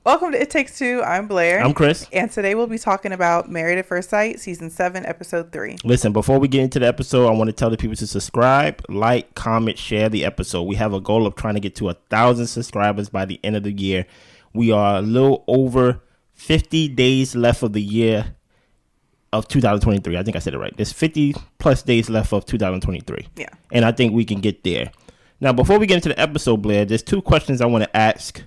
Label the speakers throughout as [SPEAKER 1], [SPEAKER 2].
[SPEAKER 1] Welcome to It Takes Two. I'm Blair.
[SPEAKER 2] I'm Chris.
[SPEAKER 1] And today we'll be talking about Married at First Sight, Season 7, Episode 3.
[SPEAKER 2] Listen, before we get into the episode, I want to tell the people to subscribe, like, comment, share the episode. We have a goal of trying to get to 1,000 subscribers by the end of the year. We are a little over 50 days left of the year of 2023. I think I said it right. There's 50 plus days left of 2023.
[SPEAKER 1] Yeah.
[SPEAKER 2] And I think we can get there. Now, before we get into the episode, Blair, there's two questions I want to ask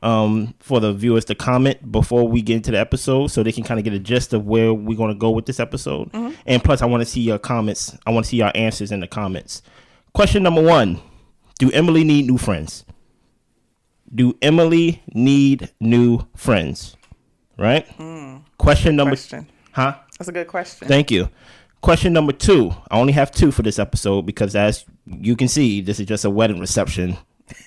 [SPEAKER 2] for the viewers to comment before we get into the episode so they can kind of get a gist of where we're going to go with this episode. Mm-hmm. And plus, I want to see your comments. I want to see your answers in the comments. Question number 1. Do Emily need new friends? Do Emily need new friends? Right? Question number... Huh?
[SPEAKER 1] That's a good question.
[SPEAKER 2] Thank you. Question number 2. I only have 2 for this episode because as you can see, this is just a wedding reception.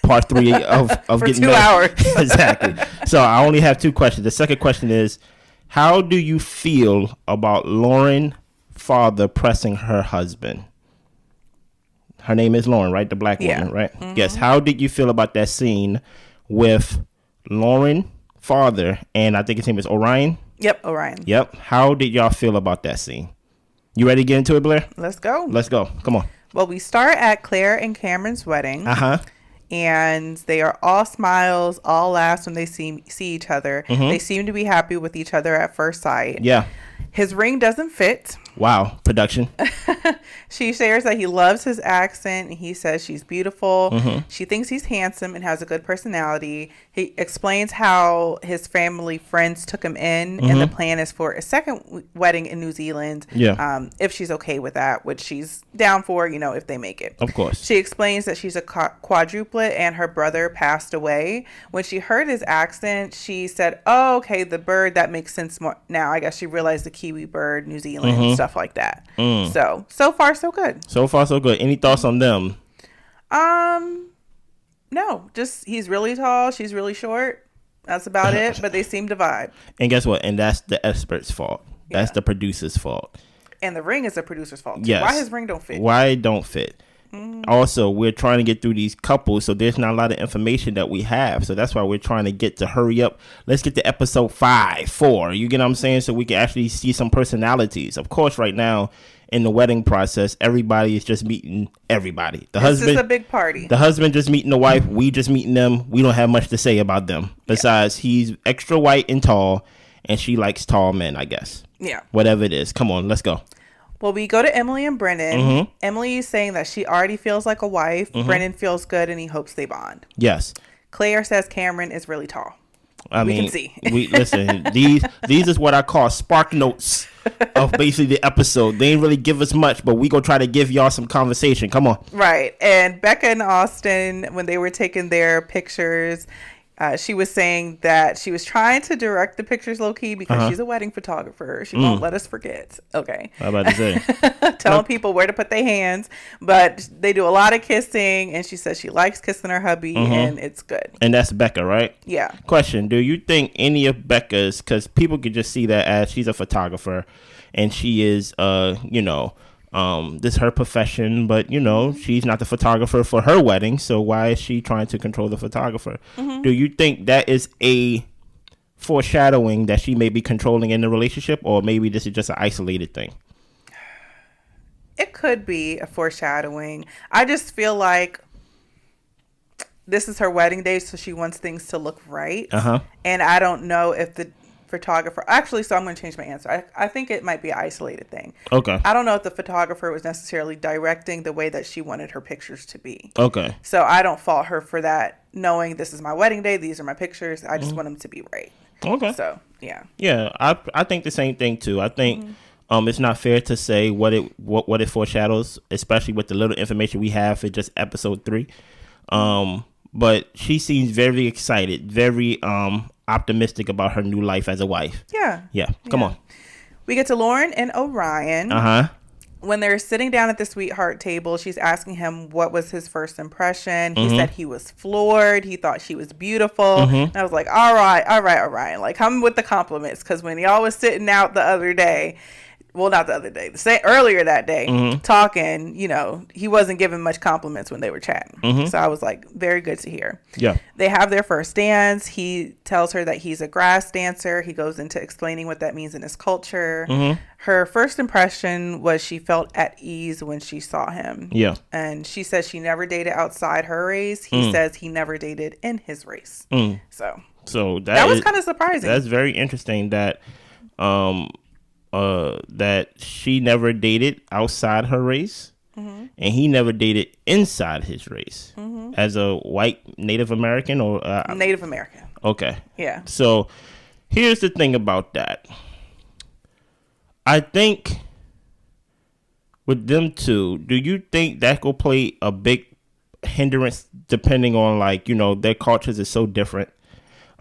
[SPEAKER 2] Part 3 of
[SPEAKER 1] for
[SPEAKER 2] getting
[SPEAKER 1] 2 hours.
[SPEAKER 2] Exactly. So I only have 2 questions. The second question is, how do you feel about Lauren father pressing her husband? Her name is Lauren, right? The black woman, right? Mm-hmm. Yes. How did you feel about that scene with Lauren father and I think his name is Orion?
[SPEAKER 1] Yep, Orion.
[SPEAKER 2] Yep. How did y'all feel about that scene? You ready to get into it, Blair?
[SPEAKER 1] Let's go.
[SPEAKER 2] Let's go. Come on.
[SPEAKER 1] Well, we start at Claire and Cameron's wedding.
[SPEAKER 2] Uh-huh.
[SPEAKER 1] And they are all smiles, all laughs when they see each other. Mm-hmm. They seem to be happy with each other at first sight.
[SPEAKER 2] Yeah.
[SPEAKER 1] His ring doesn't fit.
[SPEAKER 2] Wow. Production.
[SPEAKER 1] She shares that he loves his accent. He says she's beautiful.
[SPEAKER 2] Mm-hmm.
[SPEAKER 1] She thinks he's handsome and has a good personality. He explains how his family friends took him in, and the plan is for a second wedding in New Zealand.
[SPEAKER 2] Yeah.
[SPEAKER 1] If she's okay with that, which she's down for, if they make it.
[SPEAKER 2] Of course.
[SPEAKER 1] She explains that she's a quadruplet and her brother passed away. When she heard his accent, she said, "Oh, okay, the bird, that makes sense more now." I guess she realized the Kiwi bird, New Zealand, stuff like that. So far, so good.
[SPEAKER 2] So far, so good. Any thoughts on them?
[SPEAKER 1] No, just he's really tall. She's really short. That's about it. But they seem to vibe.
[SPEAKER 2] And guess what? And that's the expert's fault. That's the producer's fault.
[SPEAKER 1] And the ring is the producer's fault.
[SPEAKER 2] Yes.
[SPEAKER 1] Why his ring don't fit?
[SPEAKER 2] Why it don't fit? Also, we're trying to get through these couples, so there's not a lot of information that we have. So that's why we're trying to get to hurry up. Let's get to episode 4. You get what I'm saying? So we can actually see some personalities. Of course, right now in the wedding process, everybody is just meeting everybody. This is
[SPEAKER 1] a big party.
[SPEAKER 2] The husband just meeting the wife. We just meeting them. We don't have much to say about them. Besides, he's extra white and tall, and she likes tall men, I guess.
[SPEAKER 1] Yeah.
[SPEAKER 2] Whatever it is. Come on, let's go.
[SPEAKER 1] Well, we go to Emily and Brennan. Emily is saying that she already feels like a wife. Brennan feels good and he hopes they bond.
[SPEAKER 2] Yes.
[SPEAKER 1] Claire says Cameron is really tall.
[SPEAKER 2] We can
[SPEAKER 1] see.
[SPEAKER 2] Listen, these is what I call spark notes of basically the episode. They ain't really give us much, but we gonna try to give y'all some conversation. Come on.
[SPEAKER 1] Right. And Becca and Austin, when they were taking their pictures, she was saying that she was trying to direct the pictures low key because she's a wedding photographer. She won't let us forget. Okay.
[SPEAKER 2] I'm about to say.
[SPEAKER 1] Telling people where to put their hands, but they do a lot of kissing, and she says she likes kissing her hubby, and it's good.
[SPEAKER 2] And that's Becca, right?
[SPEAKER 1] Yeah.
[SPEAKER 2] Question: do you think any of Becca's? Because people could just see that as she's a photographer, and she is, this is her profession, but she's not the photographer for her wedding, so why is she trying to control the photographer? Do you think that is a foreshadowing that she may be controlling in the relationship, or maybe this is just an isolated thing?
[SPEAKER 1] It could be a foreshadowing. I just feel like this is her wedding day, so she wants things to look right. And I don't know if the photographer so I'm going to change my answer. I think it might be an isolated thing.
[SPEAKER 2] Okay.
[SPEAKER 1] I don't know if the photographer was necessarily directing the way that she wanted her pictures to be.
[SPEAKER 2] Okay.
[SPEAKER 1] So I don't fault her for that, knowing this is my wedding day, these are my pictures. I just want them to be right.
[SPEAKER 2] Okay.
[SPEAKER 1] So
[SPEAKER 2] yeah, I think the same thing too. I think it's not fair to say what it foreshadows, especially with the little information we have for just episode 3. But she seems very excited, very optimistic about her new life as a wife. Yeah. Come on.
[SPEAKER 1] We get to Lauren and Orion. When they're sitting down at the sweetheart table, she's asking him what was his first impression. He said he was floored. He thought she was beautiful. And I was like, all right, Orion. Like, come with the compliments. Because when y'all was sitting out the other day, well, not the other day, earlier that day, talking, he wasn't giving much compliments when they were chatting. So I was like, very good to hear.
[SPEAKER 2] Yeah.
[SPEAKER 1] They have their first dance. He tells her that he's a grass dancer. He goes into explaining what that means in his culture. Her first impression was she felt at ease when she saw him.
[SPEAKER 2] Yeah.
[SPEAKER 1] And she says she never dated outside her race. He says he never dated in his race. So that was kind of surprising.
[SPEAKER 2] That's very interesting that that she never dated outside her race, and he never dated inside his race as a white Native American or
[SPEAKER 1] Native American.
[SPEAKER 2] Okay.
[SPEAKER 1] Yeah.
[SPEAKER 2] So here's the thing about that. I think with them two, do you think that will play a big hindrance depending on their cultures is so different?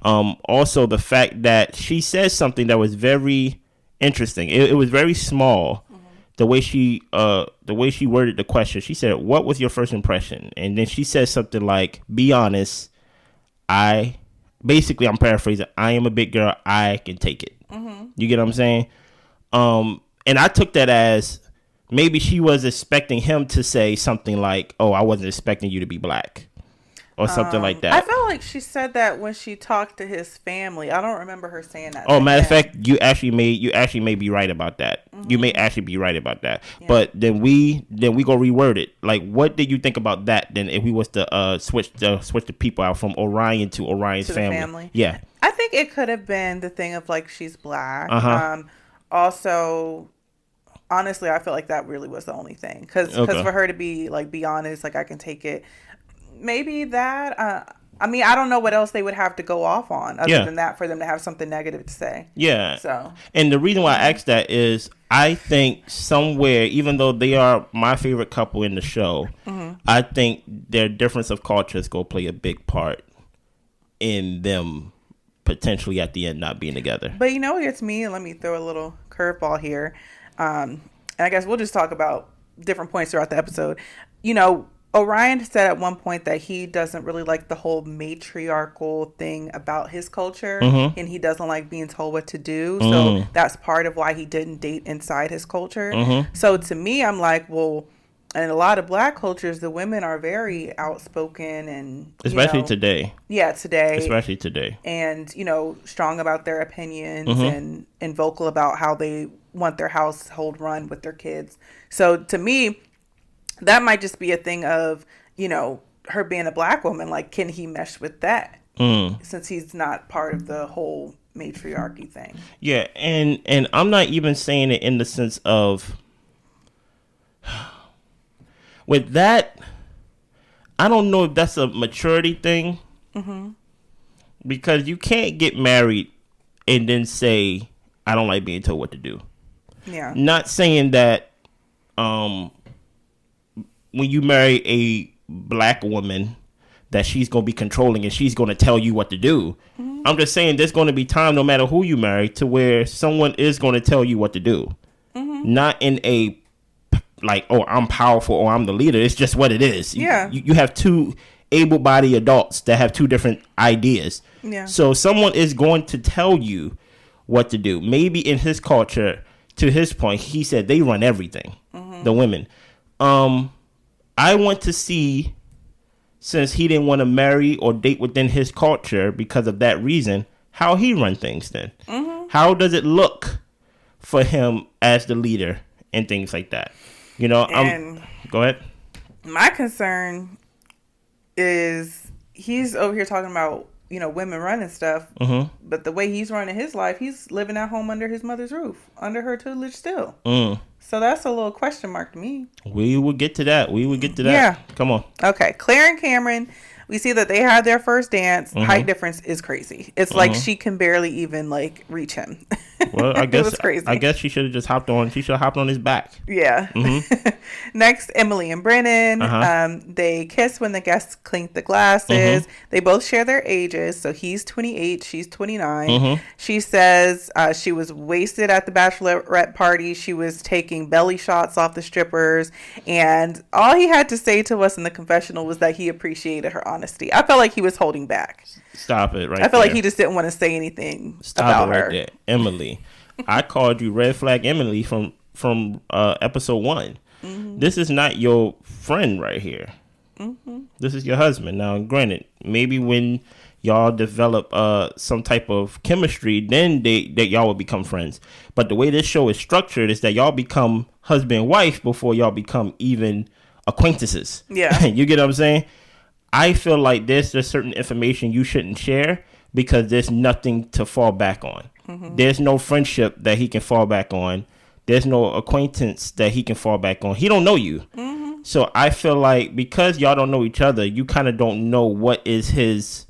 [SPEAKER 2] Also the fact that she says something that was very interesting. It was very small. The way she worded the question. She said, "What was your first impression?" And then she says something like, "Be honest. I'm paraphrasing. I am a big girl. I can take it." You get what I'm saying? And I took that as maybe she was expecting him to say something like, "Oh, I wasn't expecting you to be black." Or something like that.
[SPEAKER 1] I felt like she said that when she talked to his family. I don't remember her saying that.
[SPEAKER 2] Oh, matter of fact, you actually may be right about that. You may actually be right about that. Yeah. But then we go reword it. Like, what did you think about that? Then if we was to switch the people out from Orion to Orion's family. Yeah,
[SPEAKER 1] I think it could have been the thing of she's black. Also, honestly, I feel like that really was the only thing because for her to be be honest, I can take it. Maybe that. I don't know what else they would have to go off on other than that for them to have something negative to say.
[SPEAKER 2] Yeah.
[SPEAKER 1] So.
[SPEAKER 2] And the reason why I asked that is I think somewhere, even though they are my favorite couple in the show, I think their difference of cultures go play a big part in them potentially at the end not being together.
[SPEAKER 1] But what gets me? Let me throw a little curveball here. And I guess we'll just talk about different points throughout the episode. Orion said at one point that he doesn't really like the whole matriarchal thing about his culture, and he doesn't like being told what to do. So that's part of why he didn't date inside his culture. So to me, I'm like, well, in a lot of black cultures, the women are very outspoken and
[SPEAKER 2] especially today.
[SPEAKER 1] Yeah, today.
[SPEAKER 2] Especially today.
[SPEAKER 1] And, strong about their opinions and vocal about how they want their household run with their kids. So to me, that might just be a thing of, her being a black woman. Can he mesh with that? Since he's not part of the whole matriarchy thing.
[SPEAKER 2] Yeah, and I'm not even saying it in the sense of with that. I don't know if that's a maturity thing, because you can't get married and then say I don't like being told what to do.
[SPEAKER 1] Yeah,
[SPEAKER 2] not saying that. When you marry a black woman, that she's going to be controlling and she's going to tell you what to do. I'm just saying there's going to be time, no matter who you marry, to where someone is going to tell you what to do. Not in a oh, I'm powerful or I'm the leader. It's just what it is.
[SPEAKER 1] Yeah.
[SPEAKER 2] You have two able-bodied adults that have two different ideas.
[SPEAKER 1] Yeah.
[SPEAKER 2] So someone is going to tell you what to do. Maybe in his culture, to his point, he said they run everything, the women. I want to see, since he didn't want to marry or date within his culture because of that reason, how he run things then. How does it look for him as the leader and things like that? Go ahead.
[SPEAKER 1] My concern is he's over here talking about, women running stuff. But the way he's running his life, he's living at home under his mother's roof, under her tutelage still. So that's a little question mark to me.
[SPEAKER 2] We will get to that.
[SPEAKER 1] Yeah.
[SPEAKER 2] Come on.
[SPEAKER 1] Okay. Claire and Cameron, we see that they had their first dance. Height difference is crazy. It's like she can barely even reach him.
[SPEAKER 2] Well, I guess
[SPEAKER 1] it was crazy.
[SPEAKER 2] I guess she should have just hopped on. She should have hopped on his back.
[SPEAKER 1] Yeah. Next, Emily and Brennan. They kiss when the guests clink the glasses. They both share their ages. So he's 28, she's 29. She says she was wasted at the bachelorette party. She was taking belly shots off the strippers. And all he had to say to us in the confessional was that he appreciated her honesty. I felt like he was holding back.
[SPEAKER 2] Stop it right there.
[SPEAKER 1] I feel like he just didn't want to say anything about her.
[SPEAKER 2] There. Emily. I called you Red Flag Emily from from episode 1. Mm-hmm. This is not your friend right here. Mm-hmm. This is your husband. Now, granted, maybe when y'all develop some type of chemistry, then that y'all will become friends. But the way this show is structured is that y'all become husband and wife before y'all become even acquaintances.
[SPEAKER 1] Yeah.
[SPEAKER 2] You get what I'm saying? I feel like there's just certain information you shouldn't share because there's nothing to fall back on. Mm-hmm. There's no friendship that he can fall back on. There's no acquaintance that he can fall back on. He don't know you. Mm-hmm. So I feel like because y'all don't know each other, you kind of don't know what is his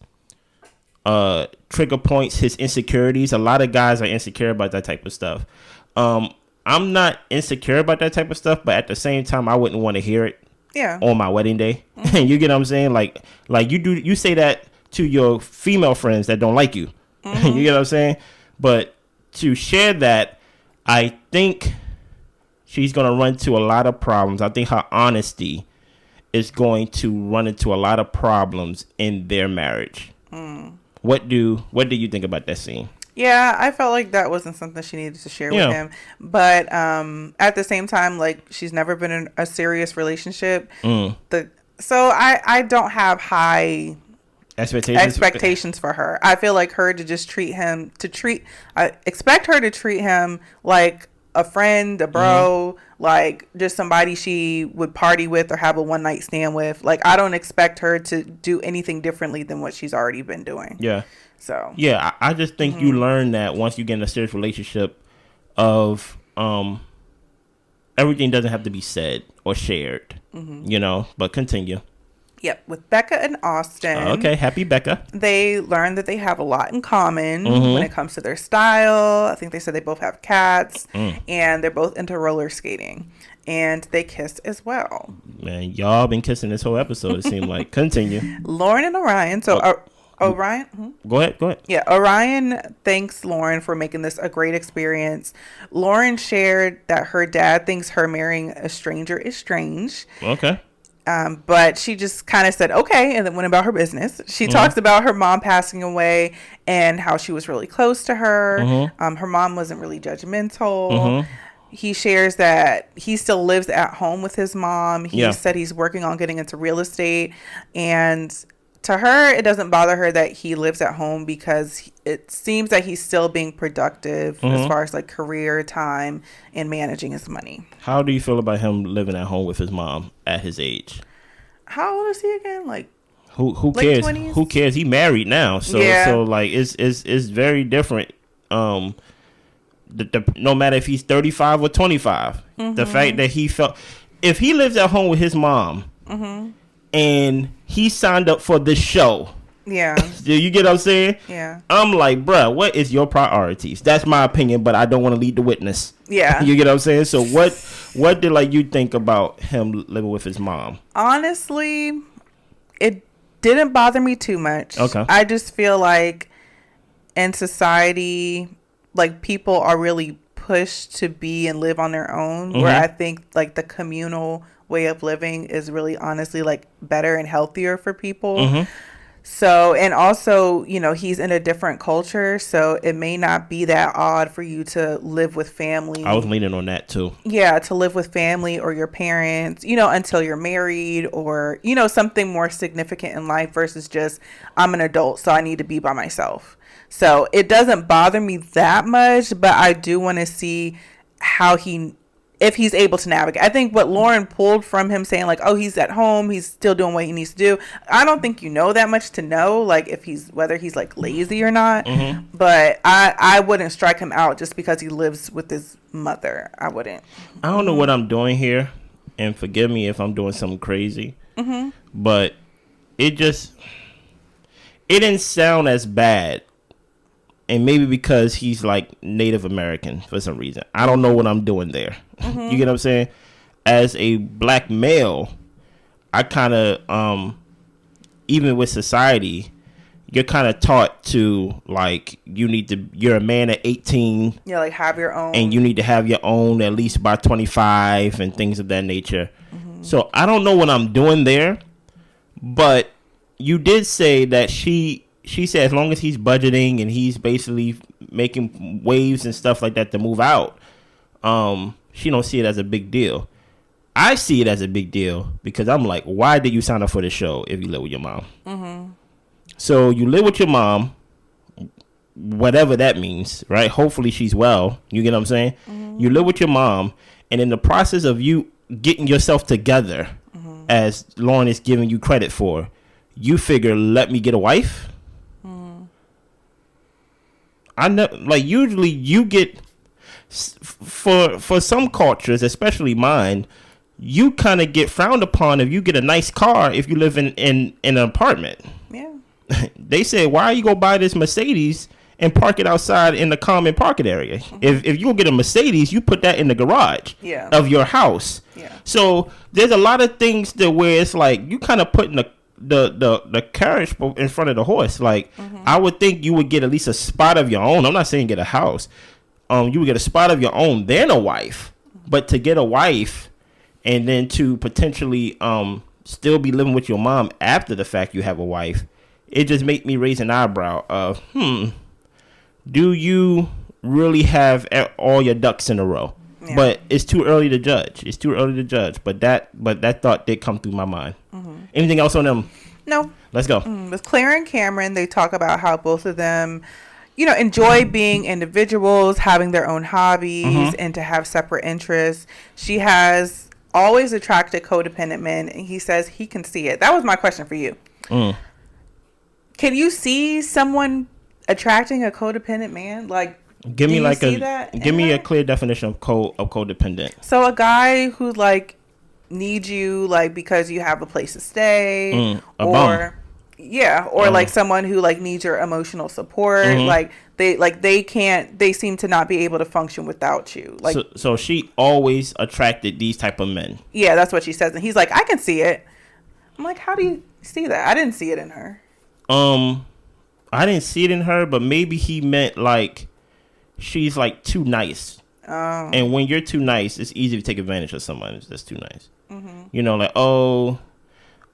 [SPEAKER 2] trigger points, his insecurities. A lot of guys are insecure about that type of stuff. I'm not insecure about that type of stuff, but at the same time, I wouldn't want to hear it. Yeah. On my wedding day. Mm-hmm. You get what I'm saying? Like you say that to your female friends that don't like you. Mm-hmm. You get what I'm saying? But to share that, I think she's going to run into a lot of problems. I think her honesty is going to run into a lot of problems in their marriage. Mm. What do you think about that scene?
[SPEAKER 1] Yeah, I felt like that wasn't something she needed to share with him. But at the same time, like, she's never been in a serious relationship. Mm. So I don't have high expectations for her. I feel like I expect her to treat him like a friend, a bro, like just somebody she would party with or have a one night stand with. Like, I don't expect her to do anything differently than what she's already been doing. Yeah. So
[SPEAKER 2] yeah, I just think you learn that once you get in a serious relationship of everything doesn't have to be said or shared, you know, but continue.
[SPEAKER 1] Yep, with Becca and Austin.
[SPEAKER 2] Okay, happy Becca.
[SPEAKER 1] They learned that they have a lot in common when it comes to their style. I think they said they both have cats, and they're both into roller skating. And they kissed as well.
[SPEAKER 2] Man, y'all been kissing this whole episode, it seemed like. Continue.
[SPEAKER 1] Lauren and Orion. So, Orion? Mm-hmm.
[SPEAKER 2] Go ahead.
[SPEAKER 1] Yeah, Orion thanks Lauren for making this a great experience. Lauren shared that her dad thinks her marrying a stranger is strange.
[SPEAKER 2] Okay.
[SPEAKER 1] But she just kind of said, okay, and then went about her business. She talks about her mom passing away and how she was really close to her. Her mom wasn't really judgmental. He shares that he still lives at home with his mom. He said he's working on getting into real estate. And to her, it doesn't bother her that he lives at home because it seems that he's still being productive as far as like career time and managing his money.
[SPEAKER 2] How do you feel about him living at home with his mom at his age?
[SPEAKER 1] How old is he again? Like
[SPEAKER 2] who cares? 20s? Who cares? He married now, so like it's very different. No matter if he's 35 or 25, the fact that he felt if he lives at home with his mom. And he signed up for this show. Yeah. Do you get what I'm saying? Yeah. I'm like, bruh, what is your priorities? That's my opinion, but I don't want to lead the witness. Yeah. You get what I'm saying? So what did like you think about him living with his mom?
[SPEAKER 1] Honestly, it didn't bother me too much. Okay. I just feel like in society, like people are really pushed to be and live on their own, where I think like the communal way of living is really honestly like better and healthier for people. So, and also, you know, he's in a different culture, so it may not be that odd for you to live with family.
[SPEAKER 2] I was leaning on that too.
[SPEAKER 1] Yeah, to live with family or your parents, you know, until you're married or, you know, something more significant in life versus just, I'm an adult, so I need to be by myself. So it doesn't bother me that much, but I do want to see how if he's able to navigate. I think what Lauren pulled from him saying like, oh, he's at home, he's still doing what he needs to do. I don't think you know that much to know like whether he's like lazy or not. But I wouldn't strike him out just because he lives with his mother. I wouldn't.
[SPEAKER 2] I don't know what I'm doing here, and forgive me if I'm doing something crazy. But it didn't sound as bad. And maybe because he's like Native American for some reason. I don't know what I'm doing there. You get what I'm saying? As a black male, I kind of, even with society, you're kind of taught to like, you're a man at 18.
[SPEAKER 1] Yeah, like have your own.
[SPEAKER 2] And you need to have your own at least by 25 and things of that nature. So I don't know what I'm doing there. But you did say that she said as long as he's budgeting and he's basically making waves and stuff like that to move out, she don't see it as a big deal. I see it as a big deal because I'm like, why did you sign up for the show if you live with your mom? Mm-hmm. So you live with your mom, whatever that means, right? Hopefully she's well. You get what I'm saying? Mm-hmm. You live with your mom, and in the process of you getting yourself together, mm-hmm. as Lauren is giving you credit for, you figure, let me get a wife. Mm-hmm. I know, like, usually you get, for some cultures, especially mine, you kind of get frowned upon if you get a nice car if you live in an apartment. Yeah. They say, why you go buy this Mercedes and park it outside in the common parking area? Mm-hmm. If you go get a Mercedes, you put that in the garage of your house. Yeah. So there's a lot of things that where it's like you kind of putting the carriage in front of the horse. Like, mm-hmm. I would think you would get at least a spot of your own. I'm not saying get a house. You would get a spot of your own, then a wife. Mm-hmm. But to get a wife and then to potentially still be living with your mom after the fact you have a wife, it just made me raise an eyebrow of, do you really have all your ducks in a row? Yeah. But it's too early to judge. But that thought did come through my mind. Mm-hmm. Anything else on them?
[SPEAKER 1] No.
[SPEAKER 2] Let's go.
[SPEAKER 1] With Claire and Cameron, they talk about how both of them, enjoy being individuals, having their own hobbies, mm-hmm. and to have separate interests. She has always attracted codependent men, and he says he can see it. That was my question for you. Can you see someone attracting a codependent man? Like,
[SPEAKER 2] give me a clear definition of codependent.
[SPEAKER 1] So a guy who like needs you like because you have a place to stay, or like someone who like needs your emotional support. Mm-hmm. They seem to not be able to function without you. Like,
[SPEAKER 2] so she always attracted these type of men.
[SPEAKER 1] Yeah, that's what she says, and he's like, I can see it. I'm like, how do you see that? I didn't see it in her.
[SPEAKER 2] I didn't see it in her, but maybe he meant like she's like too nice. Oh. And when you're too nice, it's easy to take advantage of somebody that's too nice. Mm-hmm.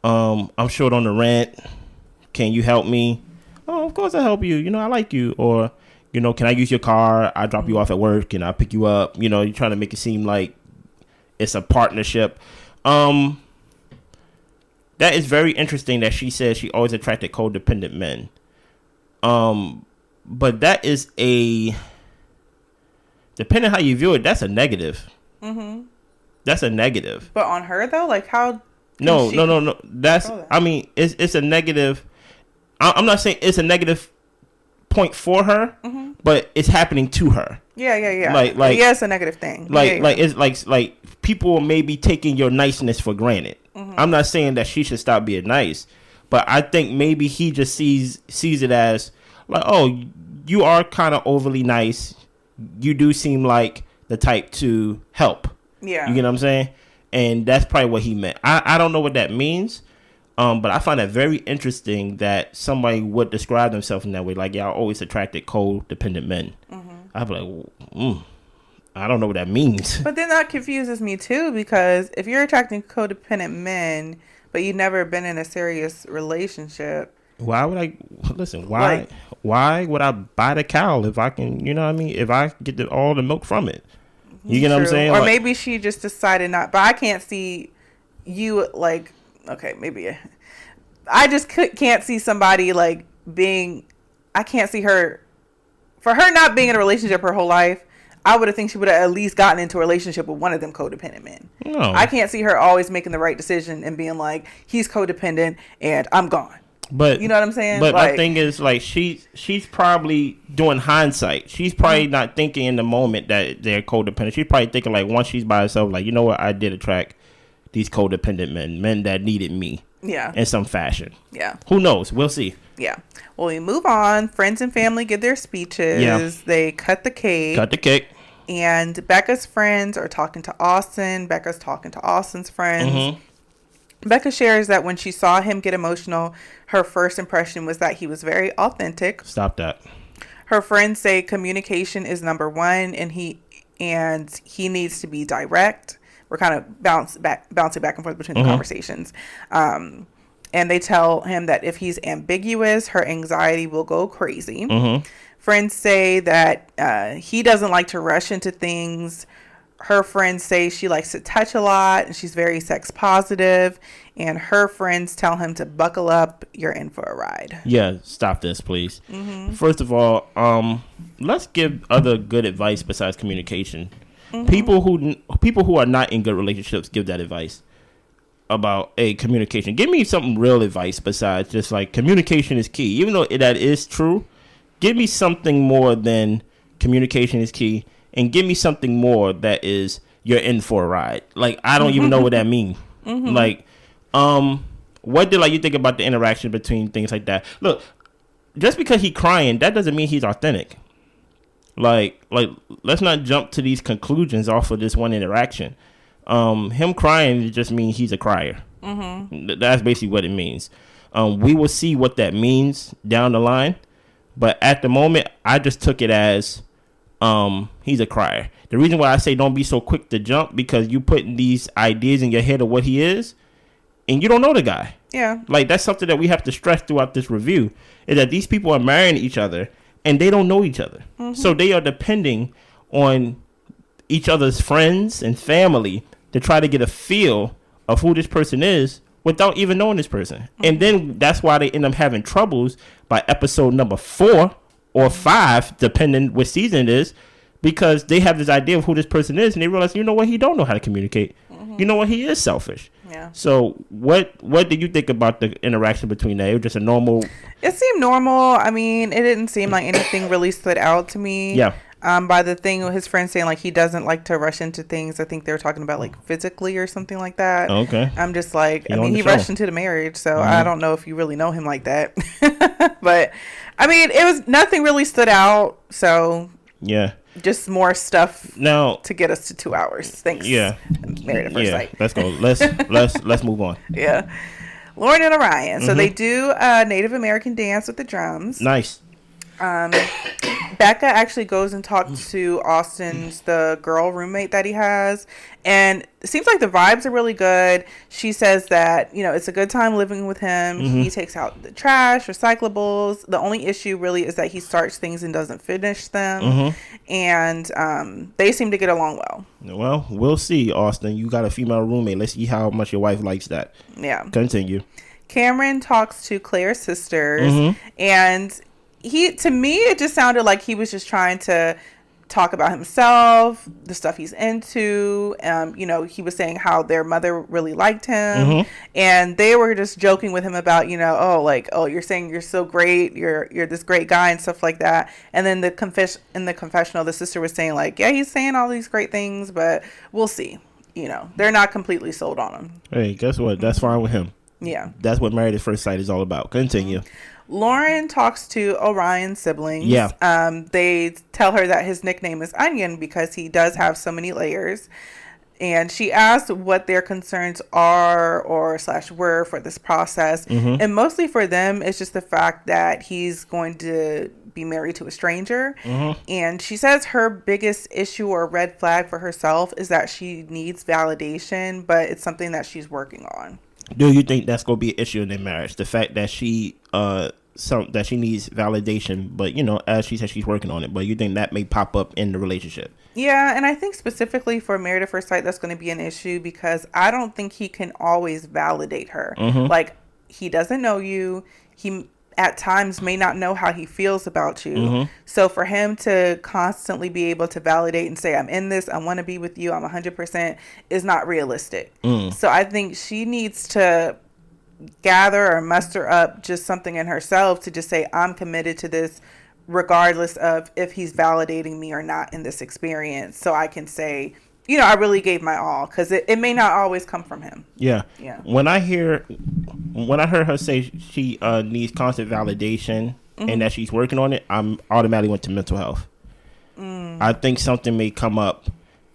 [SPEAKER 2] I'm short on the rent. Can you help me? Oh, of course I'll help you. I like you. Or, can I use your car? I drop you off at work and I pick you up. You're trying to make it seem like it's a partnership. That is very interesting that she says she always attracted codependent men. But that is depending how you view it, that's a negative. Mm-hmm. That's a negative.
[SPEAKER 1] But on her though, like how?
[SPEAKER 2] No. That's, I mean, it's a negative. I'm not saying it's a negative point for her, mm-hmm. but it's happening to her.
[SPEAKER 1] Yeah. Like it's a negative thing.
[SPEAKER 2] It's like people may be taking your niceness for granted. Mm-hmm. I'm not saying that she should stop being nice, but I think maybe he just sees it as like, oh, you are kind of overly nice. You do seem like the type to help. Yeah. You get what I'm saying? And that's probably what he meant. I don't know what that means. But I find that very interesting that somebody would describe themselves in that way. Like, y'all always attracted codependent men. Mm-hmm. I'd be like, I don't know what that means.
[SPEAKER 1] But then that confuses me too, because if you're attracting codependent men, but you've never been in a serious relationship.
[SPEAKER 2] Why would I listen? Why would I buy the cow if I can? You know what I mean? If I get all the milk from it, you get what I'm saying?
[SPEAKER 1] Or maybe she just decided not. But I can't see you like. Okay, maybe I just can't see somebody like being. I can't see her. For her not being in a relationship her whole life, I would have think she would have at least gotten into a relationship with one of them codependent men. No. I can't see her always making the right decision and being like, he's codependent and I'm gone.
[SPEAKER 2] But
[SPEAKER 1] you know what I'm saying?
[SPEAKER 2] But my thing is like she's probably doing hindsight. She's probably mm-hmm. not thinking in the moment that they're codependent. She's probably thinking like once she's by herself, like, you know what, I did attract these codependent men that needed me. Yeah. In some fashion. Yeah. Who knows? We'll see.
[SPEAKER 1] Yeah. Well, we move on. Friends and family give their speeches. Yeah. They cut the cake. And Becca's friends are talking to Austin. Becca's talking to Austin's friends. Mm-hmm. Becca shares that when she saw him get emotional, her first impression was that he was very authentic.
[SPEAKER 2] Stop that.
[SPEAKER 1] Her friends say communication is number one, and he needs to be direct. We're kind of bouncing back and forth between the mm-hmm. conversations. And they tell him that if he's ambiguous, her anxiety will go crazy. Mm-hmm. Friends say that he doesn't like to rush into things. her friends say she likes to touch a lot and she's very sex positive, and her friends tell him to buckle up, you're in for a ride.
[SPEAKER 2] Yeah, stop this, please. First of all, let's give other good advice besides communication. People who are not in good relationships give that advice about communication. Give me something real advice besides just like communication is key. Even though that is true, give me something more than communication is key. And give me something more that is you're in for a ride. Like, I don't even know what that means. Like, what did you think about the interaction between things like that? Look, just because he's crying, that doesn't mean he's authentic. Like let's not jump to these conclusions off of this one interaction. Him crying just means he's a crier. That's basically what it means. We will see what that means down the line, but at the moment, I just took it as he's a crier. The reason why I say don't be so quick to jump, because you putting these ideas in your head of what he is, and you don't know the guy.
[SPEAKER 1] Yeah.
[SPEAKER 2] Like, that's something that we have to stress throughout this review, is that these people are marrying each other and they don't know each other. So they are depending on each other's friends and family to try to get a feel of who this person is without even knowing this person. And then that's why they end up having troubles by episode number 4 or 5, depending what season it is, because they have this idea of who this person is, and they realize, you know what, he don't know how to communicate. You know what, he is selfish.
[SPEAKER 1] Yeah.
[SPEAKER 2] So what did you think about the interaction between that? It was just a normal.
[SPEAKER 1] It seemed normal. I mean, it didn't seem like anything really stood out to me.
[SPEAKER 2] Yeah.
[SPEAKER 1] By the thing with his friend saying like he doesn't like to rush into things. I think they were talking about like physically or something like that.
[SPEAKER 2] Okay.
[SPEAKER 1] I'm just like, he rushed into the marriage, so I don't know if you really know him like that. But I mean, it was nothing really stood out. So
[SPEAKER 2] yeah,
[SPEAKER 1] just more stuff
[SPEAKER 2] now
[SPEAKER 1] to get us to 2 hours. Thanks.
[SPEAKER 2] Yeah.
[SPEAKER 1] Married at first sight.
[SPEAKER 2] Let's go. Let's move on.
[SPEAKER 1] Yeah. Lauren and Orion. So they do a Native American dance with the drums.
[SPEAKER 2] Nice.
[SPEAKER 1] Becca actually goes and talks to Austin's the girl roommate that he has, and it seems like the vibes are really good. She says that, you know, it's a good time living with him. He takes out the trash, recyclables. The only issue really is that he starts things and doesn't finish them. And they seem to get along well.
[SPEAKER 2] Well, we'll see, Austin. You got a female roommate. Let's see how much your wife likes that.
[SPEAKER 1] Yeah.
[SPEAKER 2] Continue.
[SPEAKER 1] Cameron talks to Claire's sisters, and to me, it just sounded like he was just trying to talk about himself, the stuff he's into. You know, he was saying how their mother really liked him, and they were just joking with him about, you know, oh, you're saying you're so great, you're this great guy and stuff like that. And then in the confessional, the sister was saying like, yeah, he's saying all these great things, but we'll see. You know, they're not completely sold on him.
[SPEAKER 2] Hey, guess what? That's fine with him.
[SPEAKER 1] Yeah,
[SPEAKER 2] that's what Married at First Sight is all about. Continue.
[SPEAKER 1] Lauren talks to Orion's siblings.
[SPEAKER 2] Yeah.
[SPEAKER 1] They tell her that his nickname is Onion because he does have so many layers. And she asked what their concerns are or / were for this process. And mostly for them, it's just the fact that he's going to be married to a stranger. And she says her biggest issue or red flag for herself is that she needs validation, but it's something that she's working on.
[SPEAKER 2] Do you think that's going to be an issue in their marriage? The fact that she that she needs validation, but, you know, as she said, she's working on it. But you think that may pop up in the relationship?
[SPEAKER 1] Yeah, and I think specifically for Married at First Sight, that's going to be an issue because I don't think he can always validate her. Like, he doesn't know you. He at times may not know how he feels about you. So for him to constantly be able to validate and say, I'm in this, I want to be with you, I'm 100%, is not realistic. So I think she needs to gather or muster up just something in herself to just say, I'm committed to this regardless of if he's validating me or not in this experience. So I can say, you know, I really gave my all, because it may not always come from him. Yeah.
[SPEAKER 2] When I heard her say she needs constant validation and that she's working on it, I'm automatically went to mental health. I think something may come up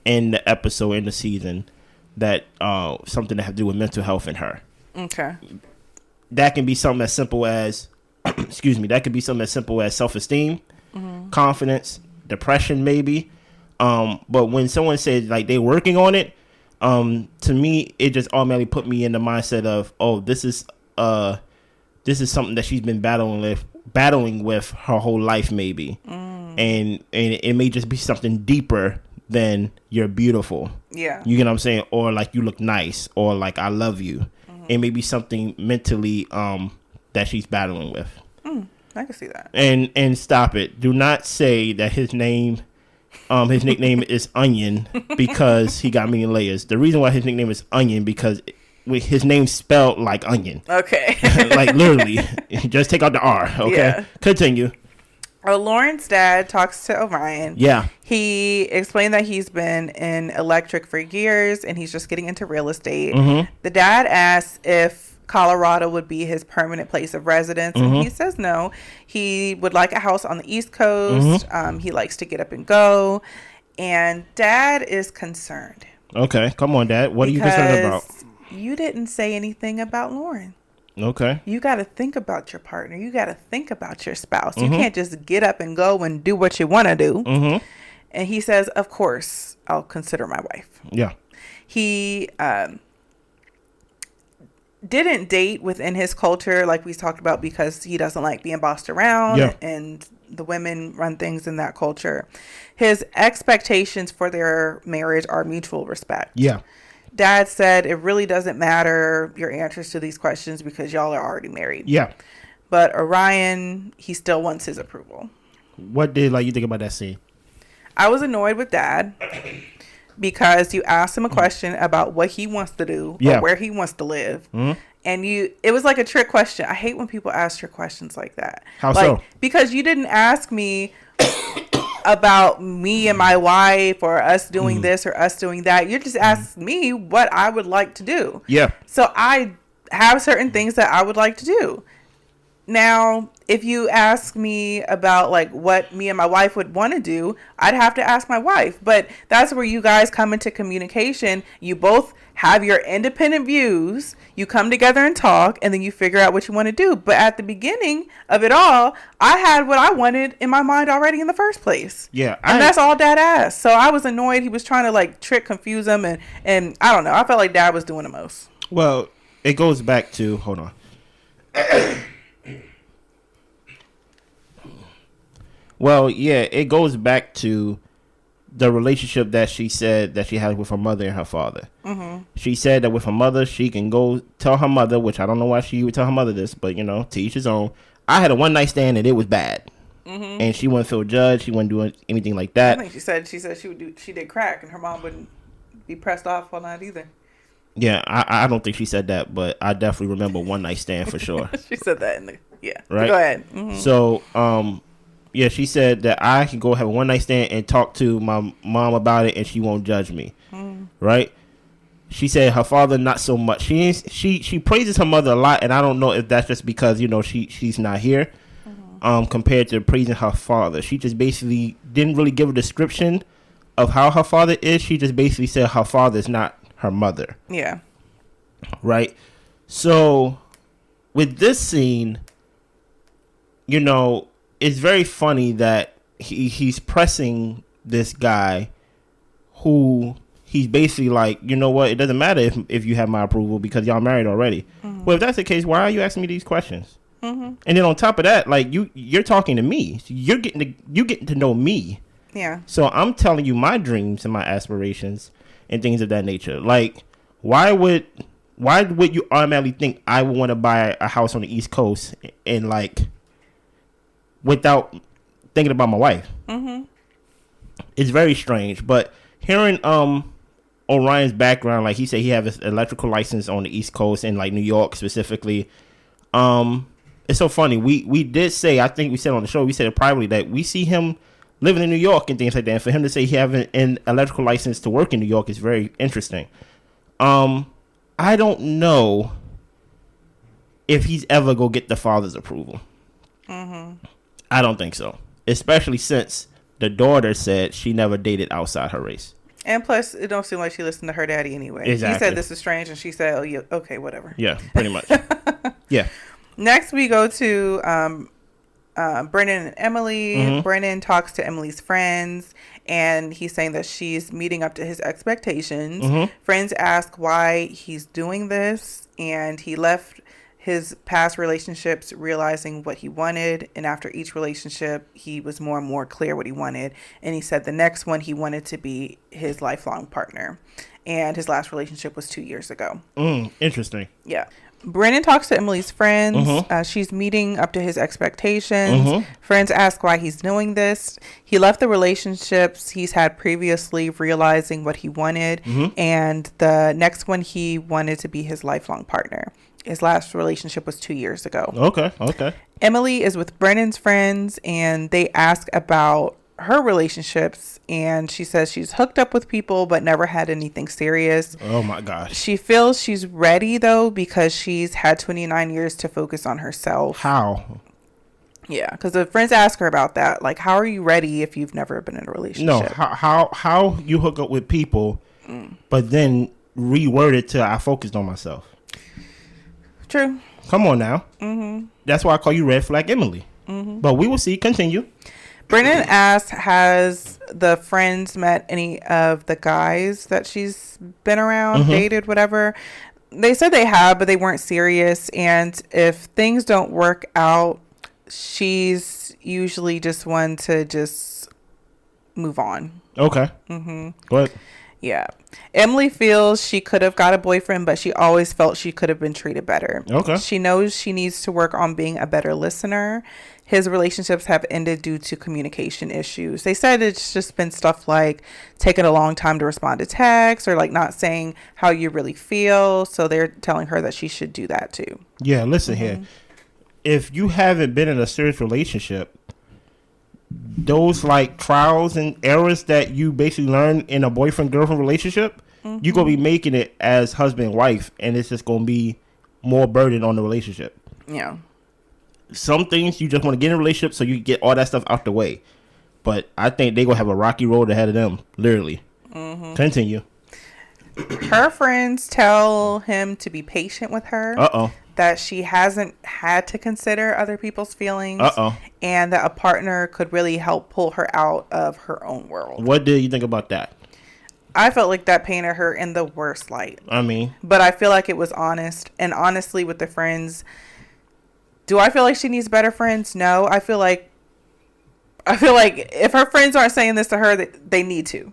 [SPEAKER 2] in the episode, in the season, that something that have to do with mental health in her.
[SPEAKER 1] Okay.
[SPEAKER 2] That can be something as simple as, excuse me, that could be something as simple as self-esteem, confidence, depression, maybe. But when someone says like they're working on it, to me, it just automatically put me in the mindset of, oh, this is something that she's been battling with her whole life, maybe. And it may just be something deeper than you're beautiful.
[SPEAKER 1] Yeah.
[SPEAKER 2] You get what I'm saying? Or like you look nice, or like I love you. It may be something mentally that she's battling with.
[SPEAKER 1] I can see that.
[SPEAKER 2] And stop it. Do not say that his nickname is Onion because he got many layers. The reason why his nickname is Onion because his name's spelled like onion.
[SPEAKER 1] Okay.
[SPEAKER 2] Like literally. Just take out the R. Okay. Yeah. Continue.
[SPEAKER 1] Lauren's dad talks to Orion.
[SPEAKER 2] Yeah.
[SPEAKER 1] He explained that he's been in electric for years and he's just getting into real estate. The dad asks if Colorado would be his permanent place of residence. And he says no. He would like a house on the East Coast. He likes to get up and go. And Dad is concerned.
[SPEAKER 2] Okay. Come on, Dad. What are you concerned about?
[SPEAKER 1] You didn't say anything about Lauren.
[SPEAKER 2] Okay.
[SPEAKER 1] You got to think about your partner. You got to think about your spouse. You can't just get up and go and do what you want to do. And he says, of course, I'll consider my wife.
[SPEAKER 2] Yeah.
[SPEAKER 1] He didn't date within his culture like we talked about because he doesn't like being bossed around. Yeah. And the women run things in that culture. His expectations for their marriage are mutual respect.
[SPEAKER 2] Yeah.
[SPEAKER 1] Dad said it really doesn't matter your answers to these questions because y'all are already married.
[SPEAKER 2] Yeah.
[SPEAKER 1] But Orion, he still wants his approval.
[SPEAKER 2] What did you think about that scene?
[SPEAKER 1] I was annoyed with Dad because you asked him a question about what he wants to do or where he wants to live. And it was like a trick question. I hate when people ask trick questions like that.
[SPEAKER 2] How so?
[SPEAKER 1] Because you didn't ask me about me and my wife or us doing this or us doing that. You just asked me what I would like to do.
[SPEAKER 2] Yeah.
[SPEAKER 1] So I have certain things that I would like to do. Now, if you ask me about like what me and my wife would want to do, I'd have to ask my wife. But that's where you guys come into communication. You both have your independent views. You come together and talk, and then you figure out what you want to do. But at the beginning of it all, I had what I wanted in my mind already in the first place.
[SPEAKER 2] Yeah.
[SPEAKER 1] And that's all Dad asked. So I was annoyed. He was trying to like confuse him. And I don't know. I felt like Dad was doing the most.
[SPEAKER 2] Well, it goes back to, hold on. Well, yeah, it goes back to the relationship that she said that she had with her mother and her father. She said that with her mother, she can go tell her mother, which I don't know why she would tell her mother this, but, to each his own. I had a one-night stand and it was bad. And she wouldn't feel judged. She wouldn't do anything like that.
[SPEAKER 1] I think she said she did crack and her mom wouldn't be pressed off on that either.
[SPEAKER 2] Yeah, I don't think she said that, but I definitely remember one-night stand for sure.
[SPEAKER 1] She said that right? Go ahead.
[SPEAKER 2] So, yeah, she said that I can go have a one-night stand and talk to my mom about it and she won't judge me. Right? She said her father, not so much. She praises her mother a lot, and I don't know if that's just because, she's not here compared to praising her father. She just basically didn't really give a description of how her father is. She just basically said her father is not her mother.
[SPEAKER 1] Yeah.
[SPEAKER 2] Right? So, with this scene, it's very funny that he's pressing this guy who he's basically like, you know what, it doesn't matter if you have my approval because y'all married already. Well, if that's the case, why are you asking me these questions? And then on top of that, like you're talking to me. You're getting to know me.
[SPEAKER 1] Yeah.
[SPEAKER 2] So I'm telling you my dreams and my aspirations and things of that nature. Like, why would you automatically think I would want to buy a house on the East Coast and like without thinking about my wife? It's very strange. But hearing Orion's background, like he said he have his electrical license on the East Coast and like New York specifically. It's so funny. We did say, I think we said on the show, we said it privately that we see him living in New York and things like that. And for him to say he have an electrical license to work in New York is very interesting. I don't know if he's ever go get the father's approval. I don't think so. Especially since the daughter said she never dated outside her race.
[SPEAKER 1] And plus, it don't seem like she listened to her daddy anyway.
[SPEAKER 2] Exactly.
[SPEAKER 1] He said this is strange, and she said, "Oh, yeah, okay, whatever."
[SPEAKER 2] Yeah, pretty much. Yeah.
[SPEAKER 1] Next, we go to Brennan and Emily. Brennan talks to Emily's friends, and he's saying that she's meeting up to his expectations. Friends ask why he's doing this, and he left his past relationships, realizing what he wanted. And after each relationship, he was more and more clear what he wanted. And he said the next one he wanted to be his lifelong partner. And his last relationship was 2 years ago.
[SPEAKER 2] Interesting.
[SPEAKER 1] Yeah. Brennan talks to Emily's friends. She's meeting up to his expectations. Friends ask why he's doing this. He left the relationships he's had previously, realizing what he wanted. And the next one he wanted to be his lifelong partner. His last relationship was 2 years ago.
[SPEAKER 2] Okay.
[SPEAKER 1] Emily is with Brennan's friends, and they ask about her relationships, and she says she's hooked up with people but never had anything serious.
[SPEAKER 2] Oh my gosh.
[SPEAKER 1] She feels she's ready though because she's had 29 years to focus on herself.
[SPEAKER 2] How?
[SPEAKER 1] Yeah, because the friends ask her about that. Like, how are you ready if you've never been in a relationship?
[SPEAKER 2] No, how you hook up with people, but then reword it to I focused on myself.
[SPEAKER 1] True.
[SPEAKER 2] Come on now. That's why I call you Red Flag Emily. But we will see. Continue.
[SPEAKER 1] Brennan asks, has the friends met any of the guys that she's been around, dated, whatever? They said they have, but they weren't serious. And if things don't work out, she's usually just one to just move on.
[SPEAKER 2] Okay. Go ahead.
[SPEAKER 1] Yeah. Emily feels she could have got a boyfriend, but she always felt she could have been treated better.
[SPEAKER 2] Okay.
[SPEAKER 1] She knows she needs to work on being a better listener. His relationships have ended due to communication issues. They said it's just been stuff like taking a long time to respond to texts or like not saying how you really feel. So they're telling her that she should do that too.
[SPEAKER 2] Yeah, listen here. If you haven't been in a serious relationship, those like trials and errors that you basically learn in a boyfriend-girlfriend relationship, you're going to be making it as husband and wife, and it's just going to be more burden on the relationship.
[SPEAKER 1] Yeah.
[SPEAKER 2] Some things you just want to get in a relationship so you get all that stuff out the way. But I think they're going to have a rocky road ahead of them, literally. Continue.
[SPEAKER 1] Her friends tell him to be patient with her. That she hasn't had to consider other people's feelings. And that a partner could really help pull her out of her own world.
[SPEAKER 2] What do you think about that?
[SPEAKER 1] I felt like that painted her in the worst light.
[SPEAKER 2] I mean.
[SPEAKER 1] But I feel like it was honest. And honestly, with the friends, do I feel like she needs better friends? No. I feel like if her friends aren't saying this to her, they need to.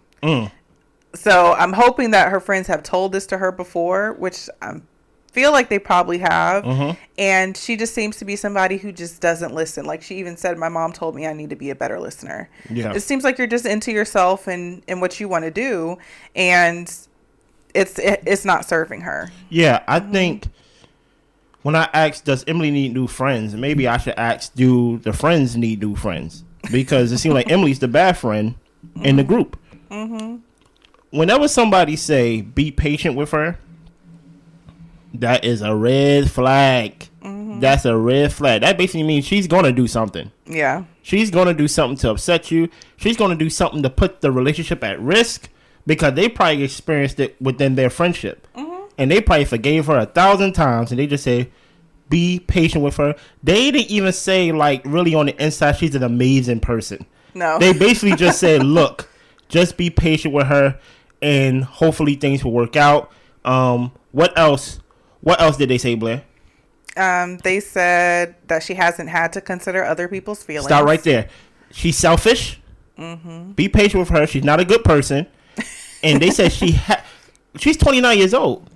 [SPEAKER 1] So I'm hoping that her friends have told this to her before, which I feel like they probably have. And she just seems to be somebody who just doesn't listen. Like she even said, my mom told me I need to be a better listener. Yeah. It seems like you're just into yourself and what you want to do. And it's not serving her.
[SPEAKER 2] Yeah, I think when I asked, does Emily need new friends? Maybe I should ask, do the friends need new friends? Because it seems like Emily's the bad friend in the group. Whenever somebody say, be patient with her, that is a red flag. That's a red flag. That basically means she's going to do something. Yeah. She's going to do something to upset you. She's going to do something to put the relationship at risk because they probably experienced it within their friendship. And they probably forgave her 1,000 times and they just say, be patient with her. They didn't even say, like, really on the inside, she's an amazing person. No. They basically just said, look, just be patient with her and hopefully things will work out. What else? What else did they say, Blair?
[SPEAKER 1] They said that she hasn't had to consider other people's feelings.
[SPEAKER 2] Stop right there. She's selfish. Be patient with her. She's not a good person. And they said she's 29 years old.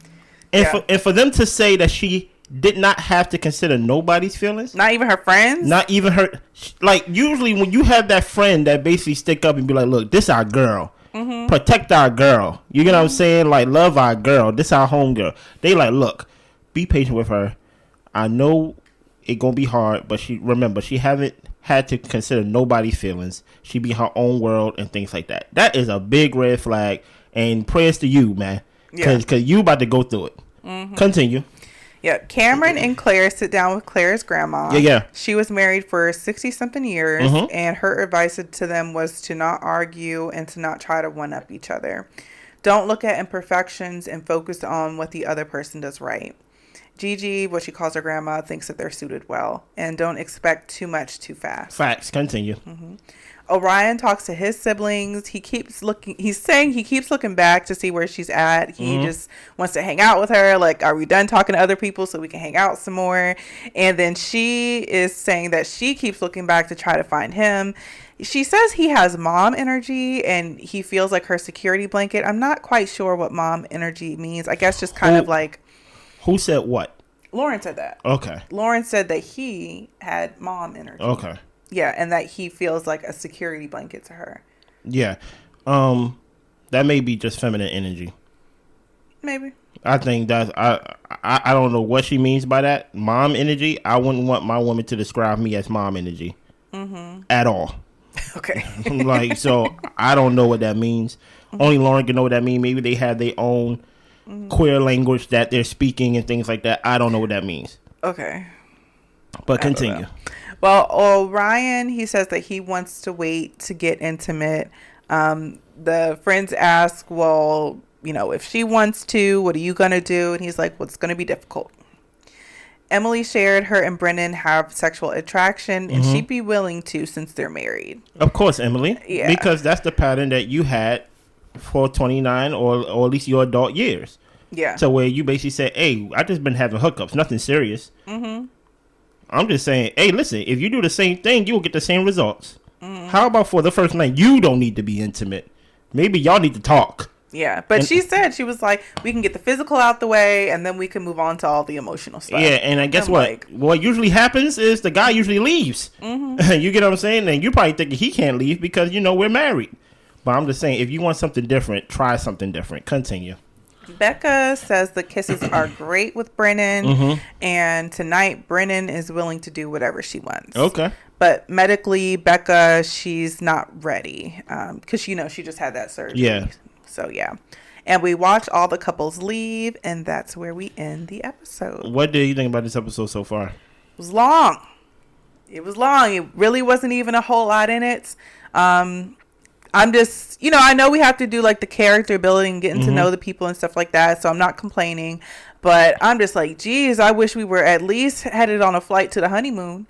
[SPEAKER 2] And for them to say that she did not have to consider nobody's feelings.
[SPEAKER 1] Not even her friends?
[SPEAKER 2] Not even her. Like, usually when you have that friend that basically stick up and be like, look, this our girl. Protect our girl. You know what I'm saying? Like, love our girl. This our home girl. They like, look, be patient with her. I know it gonna be hard, but she haven't had to consider nobody's feelings. She be her own world and things like that. That is a big red flag. And prayers to you, man. Because you about to go through it. Continue.
[SPEAKER 1] Yeah, Cameron and Claire sit down with Claire's grandma. Yeah. She was married for 60-something years, and her advice to them was to not argue and to not try to one-up each other. Don't look at imperfections and focus on what the other person does right. Gigi, what she calls her grandma, thinks that they're suited well and don't expect too much too fast.
[SPEAKER 2] Facts. Continue.
[SPEAKER 1] Orion talks to his siblings. He's saying he keeps looking back to see where she's at. He just wants to hang out with her. Like, are we done talking to other people so we can hang out some more? And then she is saying that she keeps looking back to try to find him. She says he has mom energy and he feels like her security blanket. I'm not quite sure what mom energy means. I guess just kind of like...
[SPEAKER 2] Who said what?
[SPEAKER 1] Lauren said that.
[SPEAKER 2] Okay.
[SPEAKER 1] Lauren said that he had mom energy.
[SPEAKER 2] Okay.
[SPEAKER 1] Yeah, and that he feels like a security blanket to her.
[SPEAKER 2] Yeah. That may be just feminine energy.
[SPEAKER 1] Maybe.
[SPEAKER 2] I think that's... I don't know what she means by that. Mom energy. I wouldn't want my woman to describe me as mom energy. At all.
[SPEAKER 1] Okay.
[SPEAKER 2] Like, so I don't know what that means. Only Lauren can know what that means. Maybe they have their own queer language that they're speaking and things like that. I don't know what that means.
[SPEAKER 1] Okay.
[SPEAKER 2] But continue.
[SPEAKER 1] Well, Orion, he says that he wants to wait to get intimate. The friends ask, well, you know, if she wants to, what are you going to do? And he's like, well, it's going to be difficult. Emily shared her and Brennan have sexual attraction, and she'd be willing to since they're married.
[SPEAKER 2] Of course, Emily.
[SPEAKER 1] Yeah.
[SPEAKER 2] Because that's the pattern that you had for 29 or at least your adult years.
[SPEAKER 1] Yeah.
[SPEAKER 2] So where you basically say, hey, I just been having hookups, nothing serious. I'm just saying, hey, listen, if you do the same thing, you will get the same results. How about for the first night, you don't need to be intimate. Maybe y'all need to talk.
[SPEAKER 1] Yeah, but she said, she was like, we can get the physical out the way, and then we can move on to all the emotional stuff.
[SPEAKER 2] Yeah, and I guess what usually happens is the guy usually leaves. You get what I'm saying? And you probably thinking he can't leave because, you know, we're married. But I'm just saying, if you want something different, try something different. Continue.
[SPEAKER 1] Becca says the kisses are great with Brennan, and tonight Brennan is willing to do whatever she wants.
[SPEAKER 2] Okay.
[SPEAKER 1] But medically, Becca, she's not ready because, you know, she just had that surgery.
[SPEAKER 2] Yeah.
[SPEAKER 1] So, yeah. And we watch all the couples leave, and that's where we end the episode.
[SPEAKER 2] What do you think about this episode so far?
[SPEAKER 1] It was long. It really wasn't even a whole lot in it. I'm just, you know, I know we have to do like the character building, getting to know the people and stuff like that. So I'm not complaining, but I'm just like, geez, I wish we were at least headed on a flight to the honeymoon.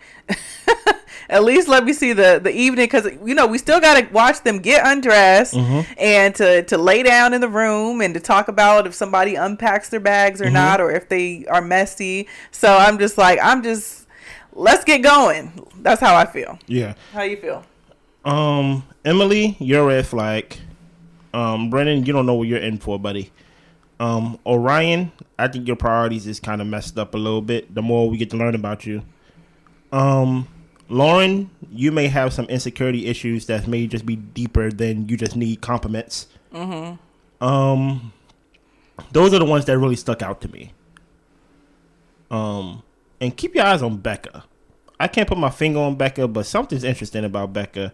[SPEAKER 1] At least let me see the evening, because, you know, we still got to watch them get undressed and to lay down in the room and to talk about if somebody unpacks their bags or not, or if they are messy. So I'm just like, let's get going. That's how I feel.
[SPEAKER 2] Yeah.
[SPEAKER 1] How you feel?
[SPEAKER 2] Emily, you're a red flag. Brennan, you don't know what you're in for, buddy. Orion, I think your priorities is kind of messed up a little bit the more we get to learn about you. Lauren, you may have some insecurity issues that may just be deeper than you just need compliments. Those are the ones that really stuck out to me. And keep your eyes on Becca. I can't put my finger on Becca, but something's interesting about Becca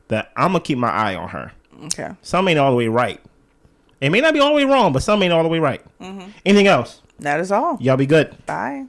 [SPEAKER 2] that I'm going to keep my eye on her.
[SPEAKER 1] Okay.
[SPEAKER 2] Some ain't all the way right. It may not be all the way wrong, but some ain't all the way right. Anything else?
[SPEAKER 1] That is all.
[SPEAKER 2] Y'all be good.
[SPEAKER 1] Bye.